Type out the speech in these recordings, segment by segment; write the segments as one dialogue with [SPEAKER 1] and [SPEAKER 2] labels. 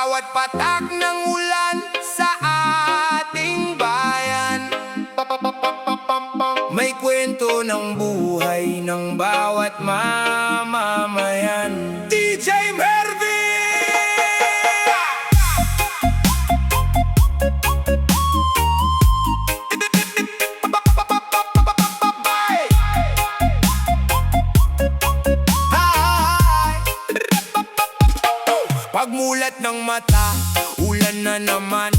[SPEAKER 1] bawat patak ng ulan sa ating bayan. May kwento ng buhay ng bawat mamamayan. DJ Mervin! Pagmulat ng mata, ulan na naman.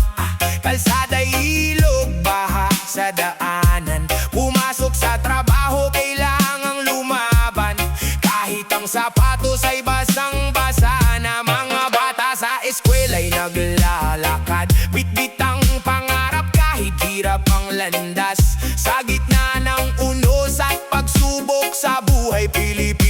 [SPEAKER 1] Kalsada, ilog, baha sa daanan. Pumasok sa trabaho, kailangang lumaban. Kahit ang sapatos ay basang-basa na. Mga bata sa eskwela'y naglalakad. Bit-bit ang pangarap kahit hirap ang landas. Sa gitna ng unos at pagsubok sa buhay Pilipinas,